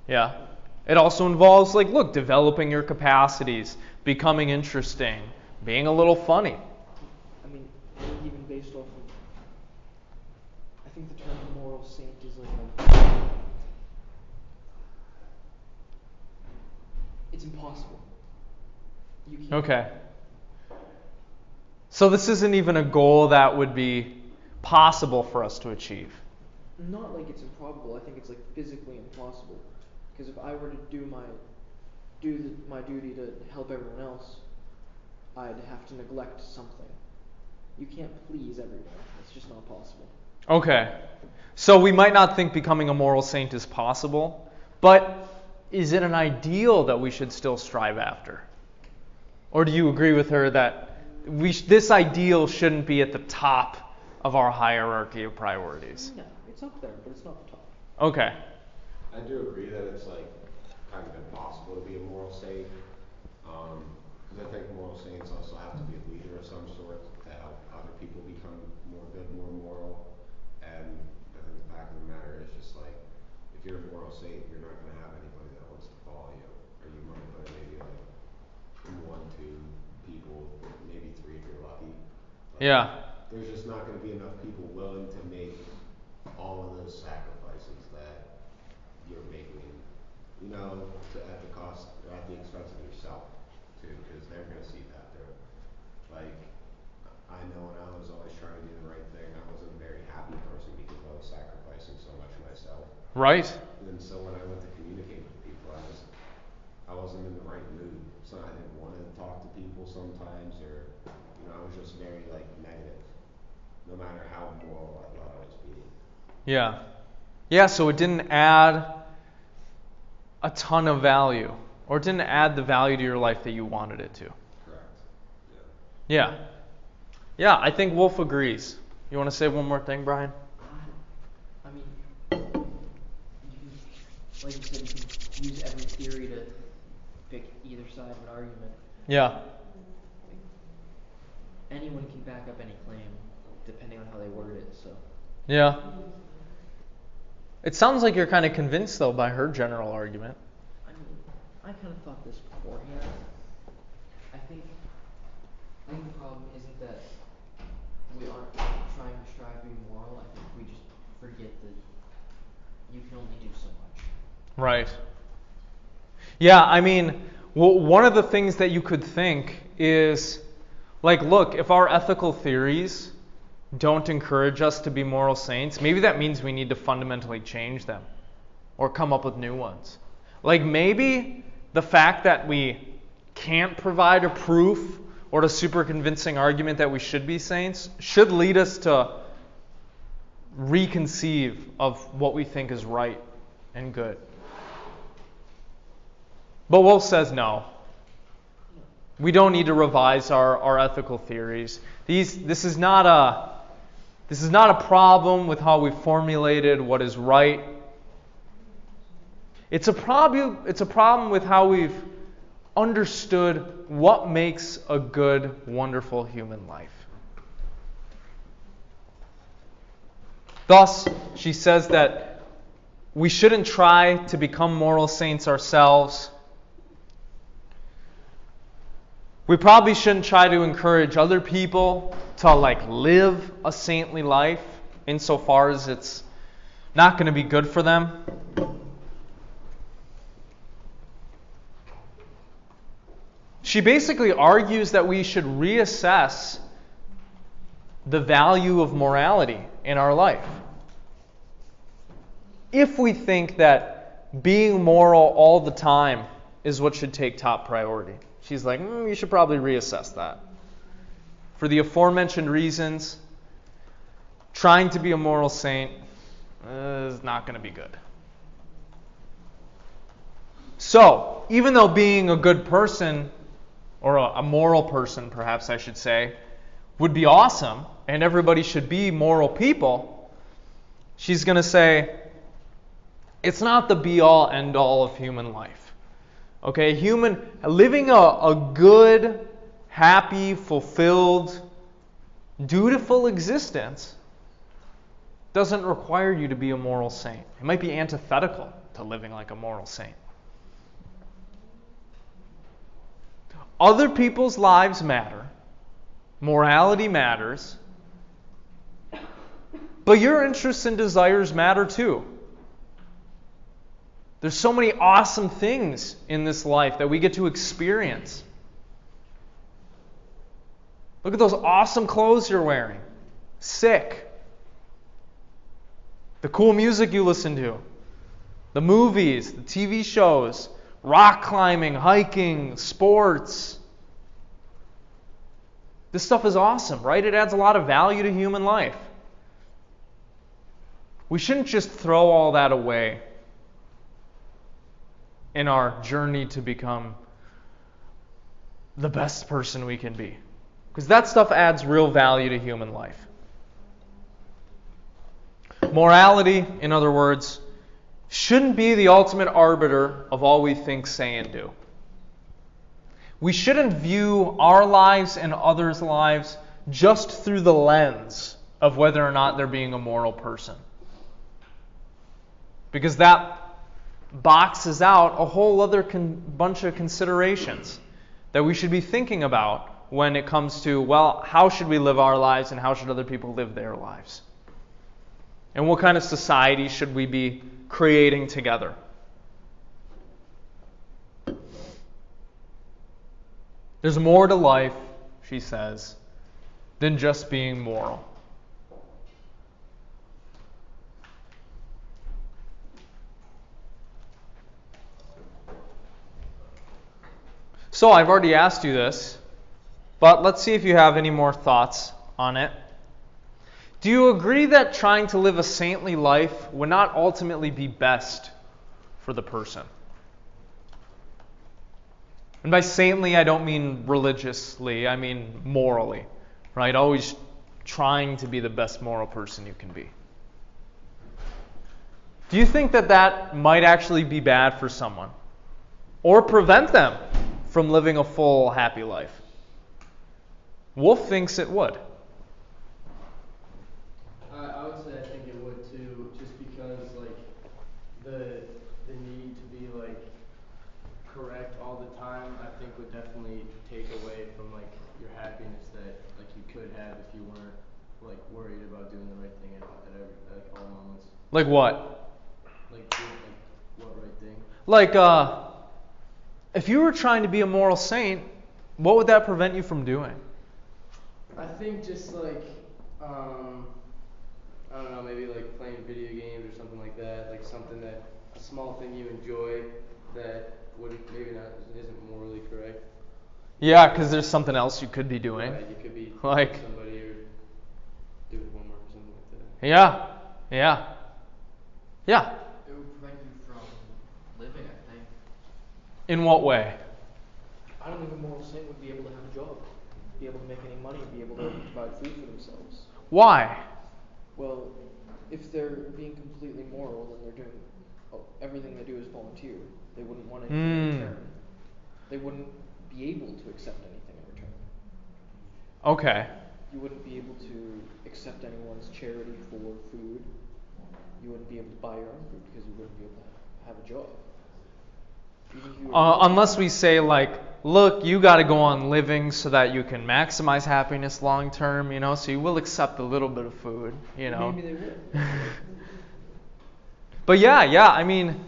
Yeah. It also involves, like, look, developing your capacities, becoming interesting, being a little funny. I mean, even based off of, I think the term moral saint is like it's impossible. You can't. Okay. So this isn't even a goal that would be possible for us to achieve. Not like it's improbable. I think it's like physically impossible. Because if I were to do my duty to help everyone else, I'd have to neglect something. You can't please everyone. It's just not possible. Okay. So we might not think becoming a moral saint is possible, but is it an ideal that we should still strive after? Or do you agree with her that this ideal shouldn't be at the top of our hierarchy of priorities? No, it's up there, but it's not the top. Okay. I do agree that it's like kind of impossible to be a moral saint. Because I think moral saints also have to be a leader of some sort to help other people become more good, more moral. And I think the fact of the matter is just like, if you're a moral saint, you're not going to have anybody that wants to follow you. Or you might put maybe like 1, 2 people, maybe 3 if you're lucky. But Yeah. there's just not going to be enough people willing to make all of those sacrifices that you're making, you know, at the cost or at the expense of yourself too, because they're going to see that too. Like, I know when I was always trying to do the right thing, I wasn't a very happy person because I was sacrificing so much of myself. Right. And so when I went to communicate with people, I wasn't in the right mood. So I didn't want to talk to people sometimes, or you know, I was just very like negative, no matter how moral I thought I was being. Yeah. Yeah, so it didn't add a ton of value, or it didn't add the value to your life that you wanted it to. Correct. Yeah. Yeah, I think Wolf agrees. You want to say one more thing, Brian? I mean, like you said, you can use every theory to pick either side of an argument. Yeah. Anyone can back up any claim, depending on how they word it. So. Yeah. It sounds like you're kind of convinced, though, by her general argument. I mean, I kind of thought this beforehand. I think the problem isn't that we aren't trying to strive to be moral. I think we just forget that you can only do so much. Right. Yeah, I mean, one of the things that you could think is, like, look, if our ethical theories don't encourage us to be moral saints, maybe that means we need to fundamentally change them or come up with new ones. Like, maybe the fact that we can't provide a proof or a super convincing argument that we should be saints should lead us to reconceive of what we think is right and good. But Wolf says no. We don't need to revise our ethical theories. This is not a problem with how we formulated what is right. It's a problem with how we've understood what makes a good, wonderful human life. Thus, she says that we shouldn't try to become moral saints ourselves. We probably shouldn't try to encourage other people to live a saintly life insofar as it's not going to be good for them. She basically argues that we should reassess the value of morality in our life. If we think that being moral all the time is what should take top priority. She's like, you should probably reassess that. For the aforementioned reasons, trying to be a moral saint is not going to be good. So, even though being a good person, or a moral person perhaps I should say, would be awesome, and everybody should be moral people, she's going to say, it's not the be-all, end-all of human life. Okay, living a good, happy, fulfilled, dutiful existence doesn't require you to be a moral saint. It might be antithetical to living like a moral saint. Other people's lives matter. Morality matters. But your interests and desires matter too. There's so many awesome things in this life that we get to experience. Look at those awesome clothes you're wearing. Sick. The cool music you listen to. The movies, the TV shows, rock climbing, hiking, sports. This stuff is awesome, right? It adds a lot of value to human life. We shouldn't just throw all that away in our journey to become the best person we can be. Because that stuff adds real value to human life. Morality, in other words, shouldn't be the ultimate arbiter of all we think, say, and do. We shouldn't view our lives and others' lives just through the lens of whether or not they're being a moral person. Because that boxes out a whole other bunch of considerations that we should be thinking about when it comes to, well, how should we live our lives and how should other people live their lives? And what kind of society should we be creating together? There's more to life, she says, than just being moral. So I've already asked you this, but let's see if you have any more thoughts on it. Do you agree that trying to live a saintly life would not ultimately be best for the person? And by saintly, I don't mean religiously, I mean morally, right? Always trying to be the best moral person you can be. Do you think that that might actually be bad for someone? Or prevent them from living a full, happy life? Wolf thinks it would. I would say I think it would too, just because like the need to be like correct all the time, I think would definitely take away from like your happiness that like you could have if you weren't like worried about doing the right thing at all moments. Like what? Like what right thing? Like if you were trying to be a moral saint, what would that prevent you from doing? I think just like I don't know, maybe like playing video games or something like that, like something that a small thing you enjoy that wouldn't maybe not isn't morally correct. Yeah, because there's something else you could be doing. Right, you could be like somebody or doing homework or something like that. Yeah. It would prevent you from living, I think. In what way? I don't think a moral saint would be able to have a job, be able to make any money, be able to provide food for themselves. Why? Well, if they're being completely moral, then they're doing everything they do is volunteer. They wouldn't want anything in return. They wouldn't be able to accept anything in return. Okay. You wouldn't be able to accept anyone's charity for food. You wouldn't be able to buy your own food because you wouldn't be able to have a job. Unless we say like, look, you got to go on living so that you can maximize happiness long term, so you will accept a little bit of food, Maybe they would. But yeah, I mean,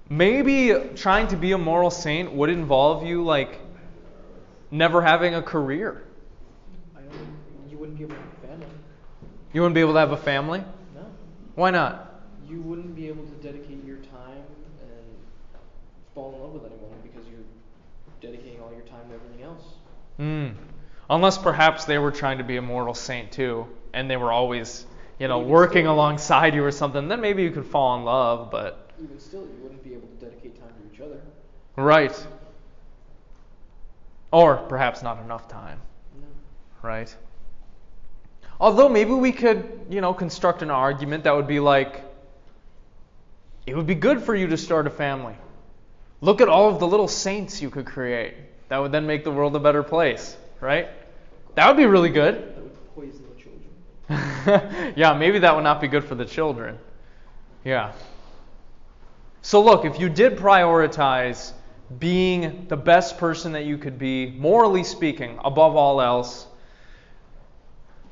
maybe trying to be a moral saint would involve you like never having a career. You wouldn't be able to have a family. You wouldn't be able to have a family? No. Why not? You wouldn't be able to dedicate your time and fall in love with anyone because you're dedicating all your time to everything else. Unless perhaps they were trying to be a moral saint too, and they were always, Even working still- alongside you or something. Then maybe you could fall in love, but Even still, you wouldn't be able to dedicate time to each other. right. Or perhaps not enough time, No. right? Although maybe we could, construct an argument that would be like, it would be good for you to start a family. Look at all of the little saints you could create. That would then make the world a better place, right? That would be really good. That would poison the children. Yeah, maybe that would not be good for the children. Yeah. So look, if you did prioritize being the best person that you could be, morally speaking, above all else,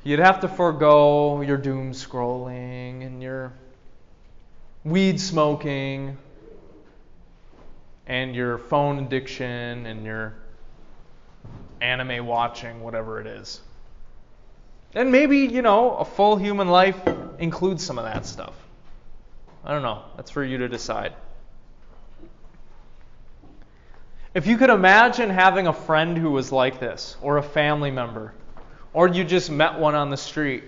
you'd have to forego your doom scrolling and your weed smoking and your phone addiction and your anime watching, whatever it is. And maybe, a full human life includes some of that stuff. I don't know. That's for you to decide. If you could imagine having a friend who was like this, or a family member, or you just met one on the street,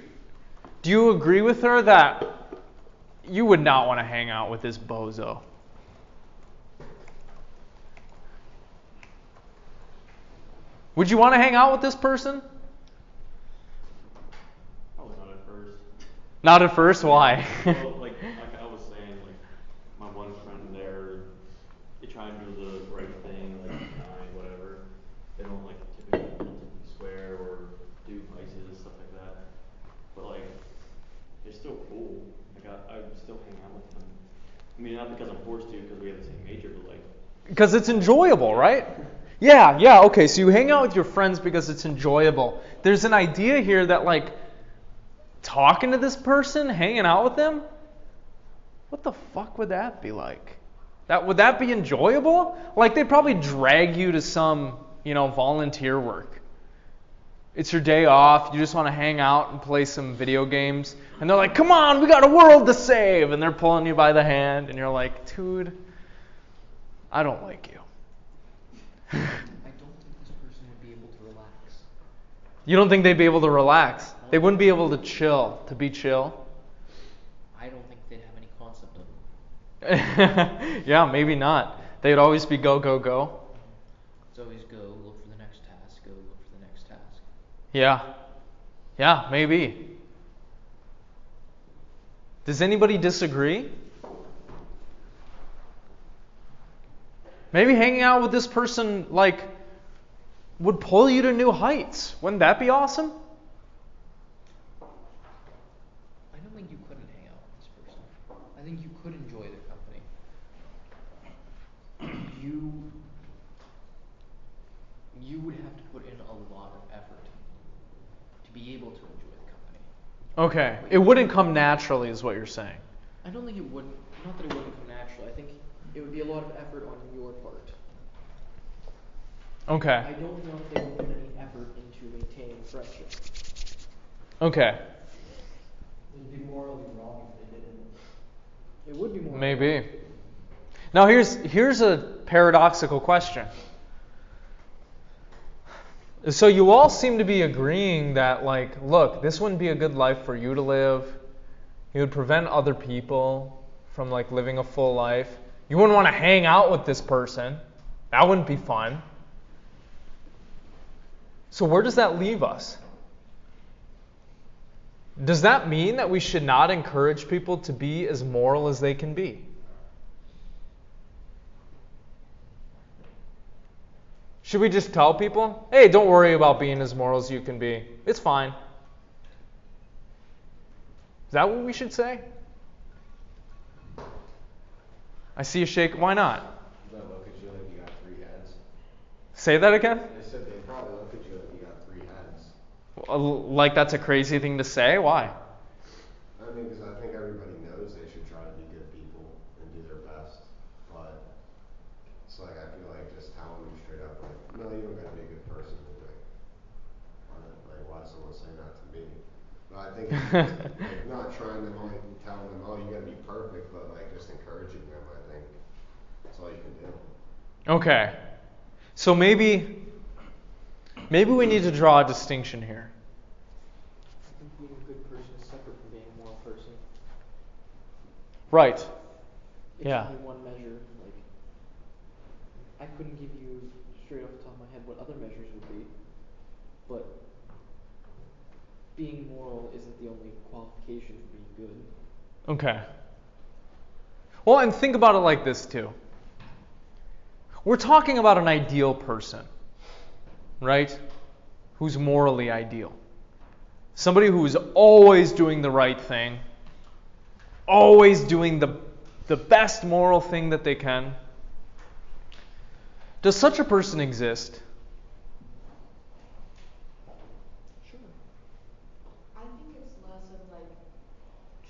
do you agree with her that you would not want to hang out with this bozo? Would you want to hang out with this person? Probably not at first. Not at first? Why? Well, like I was saying, like my one friend there, they try and do the right thing, like be kind, whatever. They don't like typically swear or do vices and stuff like that. But like, they're still cool. Like I would still hang out with them. I mean, not because I'm forced to, because we have the same major, but like. Because it's enjoyable, right? Yeah, okay. So you hang out with your friends because it's enjoyable. There's an idea here that like talking to this person, hanging out with them, what the fuck would that be like? Would that be enjoyable? Like they'd probably drag you to some, volunteer work. It's your day off, you just want to hang out and play some video games, and they're like, "Come on, we got a world to save," and they're pulling you by the hand, and you're like, "Dude, I don't like you." I don't think this person would be able to relax. You don't think they'd be able to relax? They wouldn't be able to be chill? I don't think they'd have any concept of it. Yeah, maybe not. They'd always be go, go, go. It's always go, look for the next task, go, look for the next task. Yeah, maybe. Does anybody disagree? Maybe hanging out with this person, would pull you to new heights. Wouldn't that be awesome? I don't think you couldn't hang out with this person. I think you could enjoy their company. You would have to put in a lot of effort to be able to enjoy the company. Okay. It wouldn't come naturally, is what you're saying. I don't think it would. Not that it wouldn't come naturally. I think it would be a lot of effort on your part. Okay. I don't know if they would put any effort into maintaining friendship. Okay. It'd be morally wrong if they didn't. It would be more. Maybe. Now here's a paradoxical question. So you all seem to be agreeing that, look, this wouldn't be a good life for you to live. You would prevent other people from, living a full life. You wouldn't want to hang out with this person. That wouldn't be fun. So where does that leave us? Does that mean that we should not encourage people to be as moral as they can be? Should we just tell people, hey, don't worry about being as moral as you can be. It's fine. Is that what we should say? I see you shake. Why not? They'll look at you like you got 3 heads. Say that again? I said they'd probably look at you like you got 3 heads. Like that's a crazy thing to say? Why? I mean, because I think everybody knows they should try to be good people and do their best. But it's I feel like just telling them straight up, no, you don't got to be a good person. Why does someone say that to me? But I think it's not trying to telling them, oh, you got to be perfect, but just encouraging them. I think that's all you can do. Okay. So maybe we need to draw a distinction here. I think being a good person is separate from being a moral person. Right. It's Yeah. only one measure. Like, I couldn't give you straight off the top of my head what other measures would be, but being moral isn't the only qualification for being good. Okay. Well, and think about it like this too. We're talking about an ideal person, right? Who's morally ideal. Somebody who's always doing the right thing, always doing the best moral thing that they can. Does such a person exist? Sure. I think it's less of like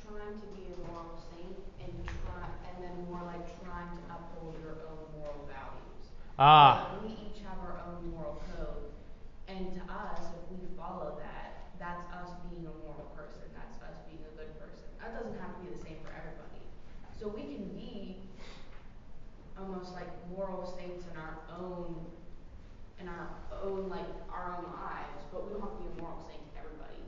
trying to be a moral saint and then more like trying to uphold your own moral values. Ah. Like, we each have our own moral code, and to us, if we follow that, that's us being a moral person. That's us being a good person. That doesn't have to be the same for everybody. So we can be almost like moral saints in our own like our own lives, but we don't have to be a moral saint to everybody.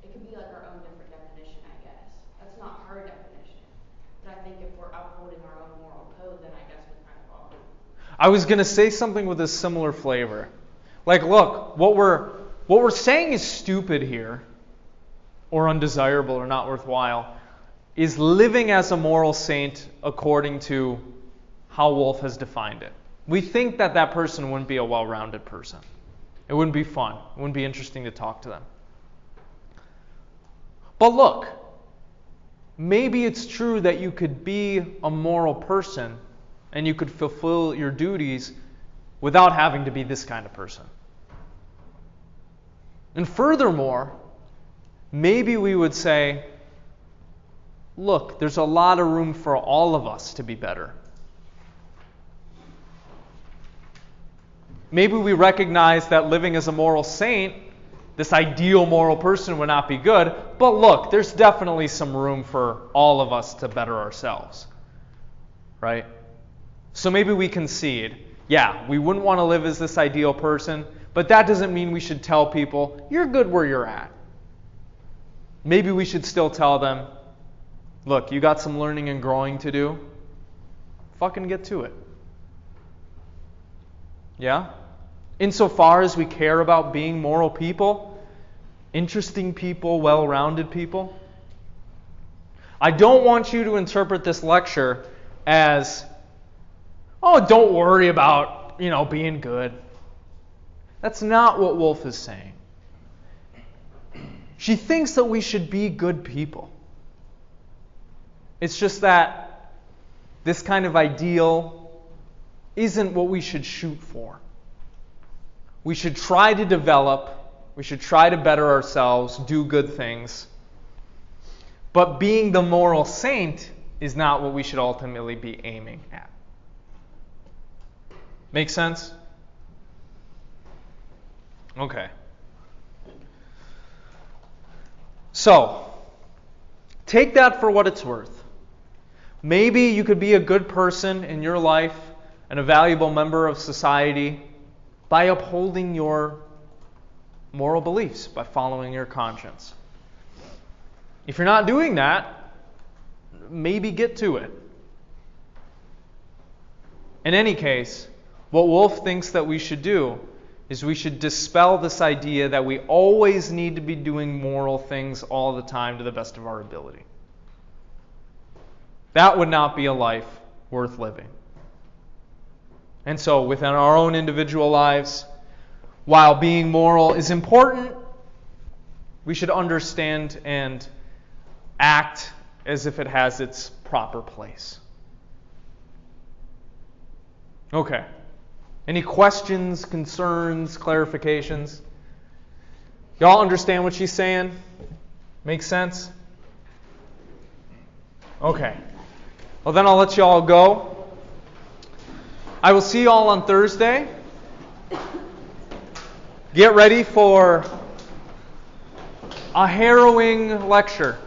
It could be like our own different definition, I guess. That's not her definition. But I think if we're upholding our own moral code, then I guess we kind of are. I was going to say something with a similar flavor. Like, look, what we're saying is stupid here, or undesirable, or not worthwhile, is living as a moral saint according to how Wolf has defined it. We think that that person wouldn't be a well-rounded person. It wouldn't be fun. It wouldn't be interesting to talk to them. But look, maybe it's true that you could be a moral person and you could fulfill your duties without having to be this kind of person. And furthermore, maybe we would say, look, there's a lot of room for all of us to be better. Maybe we recognize that living as a moral saint, this ideal moral person, would not be good. But look, there's definitely some room for all of us to better ourselves. Right? So maybe we concede, yeah, we wouldn't want to live as this ideal person, but that doesn't mean we should tell people, you're good where you're at. Maybe we should still tell them, look, you got some learning and growing to do. Fucking get to it. Yeah? Insofar as we care about being moral people, interesting people, well-rounded people, I don't want you to interpret this lecture as, oh, don't worry about, being good. That's not what Wolf is saying. She thinks that we should be good people. It's just that this kind of ideal isn't what we should shoot for. We should try to develop, we should try to better ourselves, do good things. But being the moral saint is not what we should ultimately be aiming at. Make sense? Okay. So, take that for what it's worth. Maybe you could be a good person in your life and a valuable member of society by upholding your moral beliefs, by following your conscience. If you're not doing that, maybe get to it. In any case, what Wolf thinks that we should do is we should dispel this idea that we always need to be doing moral things all the time to the best of our ability. That would not be a life worth living. And so within our own individual lives, while being moral is important, we should understand and act as if it has its proper place. Okay. Any questions, concerns, clarifications? Y'all understand what she's saying? Make sense? Okay. Well, then I'll let you all go. I will see you all on Thursday. Get ready for a harrowing lecture.